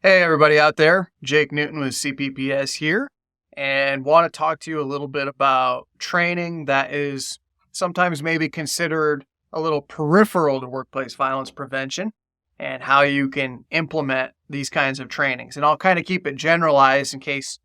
Hey, everybody out there. Jake Newton with CPPS here, and want to talk to you a little bit about training that is sometimes maybe considered a little peripheral to workplace violence prevention and how you can implement these kinds of trainings. And I'll kind of keep it generalized in case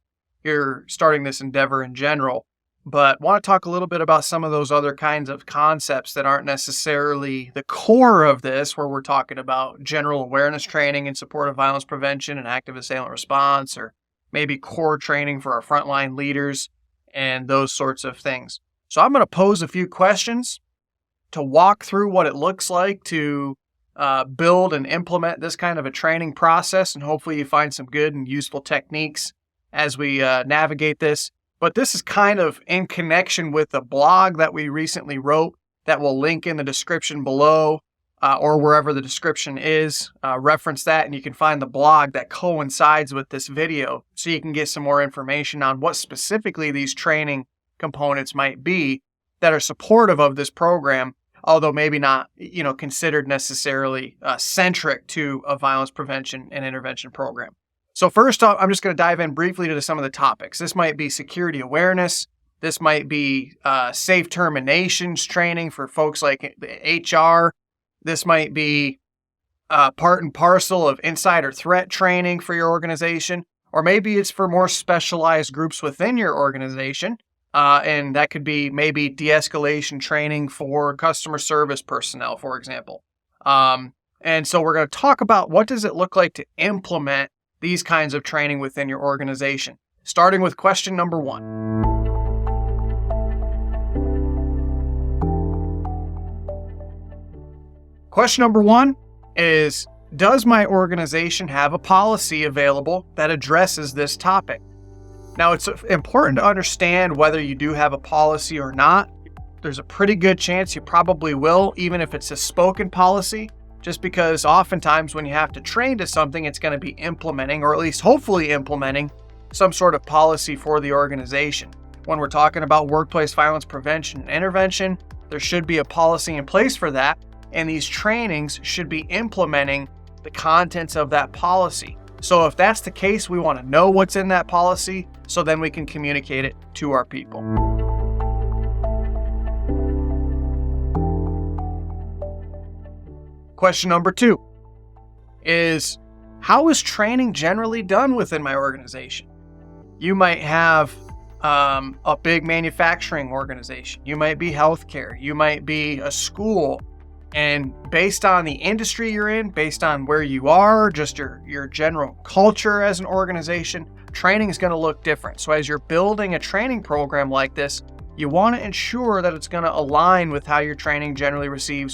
you're starting this endeavor in general, but want to talk a little bit about some of those other kinds of concepts that aren't necessarily the core of this, where we're talking about general awareness training in support of violence prevention and active assailant response, or maybe core training for our frontline leaders and those sorts of things. So I'm going to pose a few questions to walk through what it looks like to build and implement this kind of a training process, and hopefully you find some good and useful techniques as we navigate this. But this is kind of in connection with the blog that we recently wrote that we'll link in the description below or wherever the description is. Reference that and you can find the blog that coincides with this video so you can get some more information on what specifically these training components might be that are supportive of this program, although maybe not, considered necessarily centric to a violence prevention and intervention program. So first off, I'm just going to dive in briefly to some of the topics. This might be security awareness. This might be safe terminations training for folks like HR. This might be part and parcel of insider threat training for your organization, or maybe it's for more specialized groups within your organization. And that could be maybe de-escalation training for customer service personnel, for example. And so we're going to talk about what does it look like to implement these kinds of training within your organization, starting with question number 1. Question number 1 is, does my organization have a policy available that addresses this topic? Now, it's important to understand whether you do have a policy or not. There's a pretty good chance you probably will, even if it's a spoken policy. Just because oftentimes when you have to train to something, it's going to be implementing, or at least hopefully implementing, some sort of policy for the organization. When we're talking about workplace violence prevention and intervention, there should be a policy in place for that, and these trainings should be implementing the contents of that policy. So if that's the case, we want to know what's in that policy so then we can communicate it to our people. Question number 2 is, how is training generally done within my organization? You might have a big manufacturing organization. You might be healthcare. You might be a school. And based on the industry you're in, based on where you are, just your general culture as an organization, training is going to look different. So as you're building a training program like this, you want to ensure that it's going to align with how your training generally receives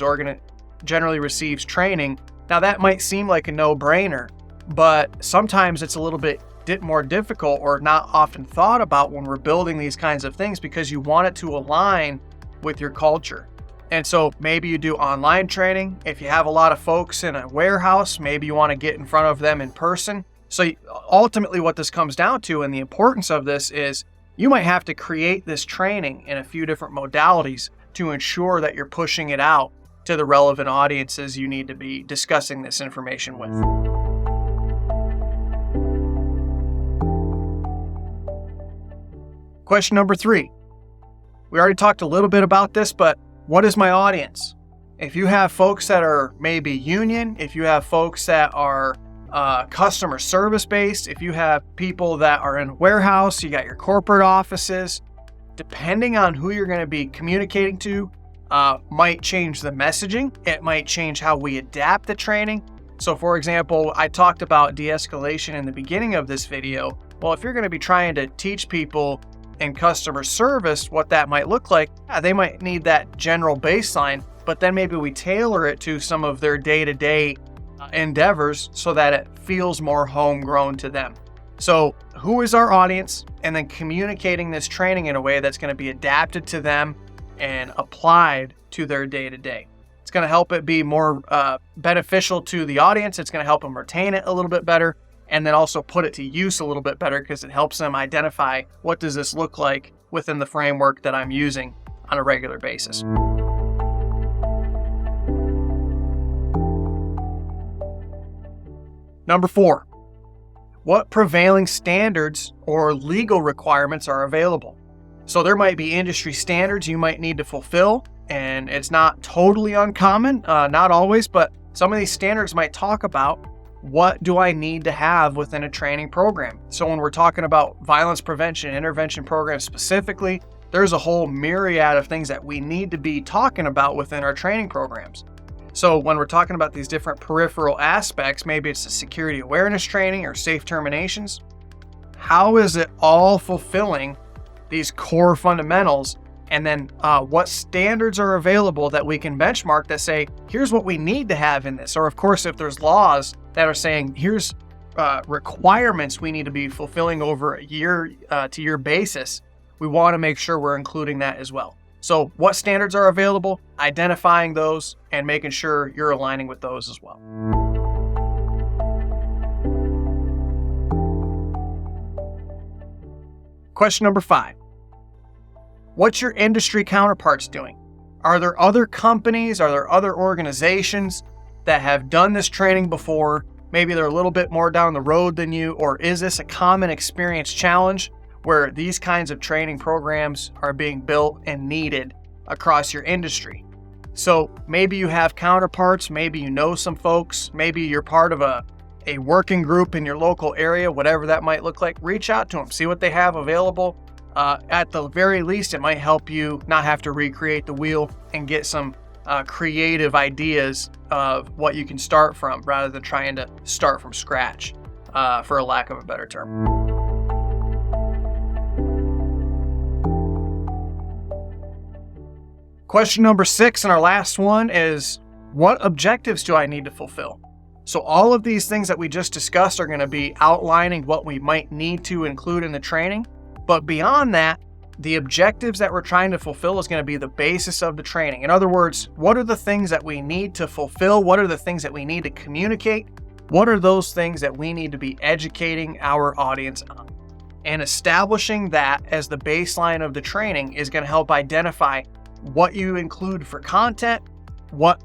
training. Now that might seem like a no-brainer, but sometimes it's a little bit more difficult or not often thought about when we're building these kinds of things, because you want it to align with your culture. And so maybe you do online training. If you have a lot of folks in a warehouse, maybe you want to get in front of them in person. So ultimately what this comes down to, and the importance of this, is you might have to create this training in a few different modalities to ensure that you're pushing it out to the relevant audiences you need to be discussing this information with. Question number 3. We already talked a little bit about this, but what is my audience? If you have folks that are maybe union, if you have folks that are customer service based, if you have people that are in a warehouse, you got your corporate offices, depending on who you're going to be communicating to, might change the messaging. It might change how we adapt the training. So for example, I talked about de-escalation in the beginning of this video. Well, if you're going to be trying to teach people in customer service what that might look like, they might need that general baseline, but then maybe we tailor it to some of their day-to-day endeavors so that it feels more homegrown to them. So who is our audience? And then communicating this training in a way that's going to be adapted to them and applied to their day-to-day. It's going to help it be more beneficial to the audience. It's going to help them retain it a little bit better, and then also put it to use a little bit better, because it helps them identify what does this look like within the framework that I'm using on a regular basis. Number 4, what prevailing standards or legal requirements are available. So there might be industry standards you might need to fulfill, and it's not totally uncommon, not always, but some of these standards might talk about what do I need to have within a training program. So when we're talking about violence prevention, intervention programs specifically, there's a whole myriad of things that we need to be talking about within our training programs. So when we're talking about these different peripheral aspects, maybe it's the security awareness training or safe terminations, how is it all fulfilling these core fundamentals? And then what standards are available that we can benchmark that say, here's what we need to have in this. Or of course, if there's laws that are saying, here's requirements we need to be fulfilling over a year to year basis, we want to make sure we're including that as well. So what standards are available, identifying those, and making sure you're aligning with those as well. Question number 5. What's your industry counterparts doing? Are there other companies, are there other organizations that have done this training before? Maybe they're a little bit more down the road than you, or is this a common experience challenge where these kinds of training programs are being built and needed across your industry? So maybe you have counterparts, maybe you know some folks, maybe you're part of a working group in your local area, whatever that might look like. Reach out to them, see what they have available. At the very least, it might help you not have to recreate the wheel and get some creative ideas of what you can start from rather than trying to start from scratch, for a lack of a better term. Question number 6 and our last one is, what objectives do I need to fulfill? So all of these things that we just discussed are going to be outlining what we might need to include in the training. But beyond that, the objectives that we're trying to fulfill is going to be the basis of the training. In other words, what are the things that we need to fulfill? What are the things that we need to communicate? What are those things that we need to be educating our audience on? And establishing that as the baseline of the training is going to help identify what you include for content, what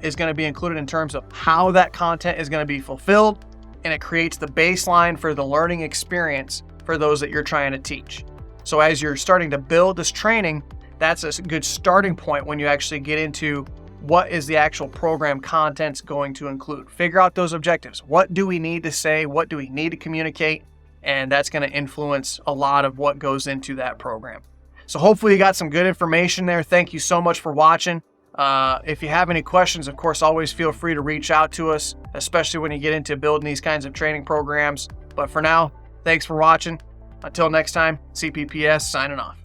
is going to be included in terms of how that content is going to be fulfilled, and it creates the baseline for the learning experience for those that you're trying to teach. So as you're starting to build this training, that's a good starting point when you actually get into what is the actual program content's going to include. Figure out those objectives. What do we need to say? What do we need to communicate? And that's going to influence a lot of what goes into that program. So hopefully you got some good information there. Thank you so much for watching. If you have any questions, of course, always feel free to reach out to us, especially when you get into building these kinds of training programs. But for now, thanks for watching. Until next time, CPPS signing off.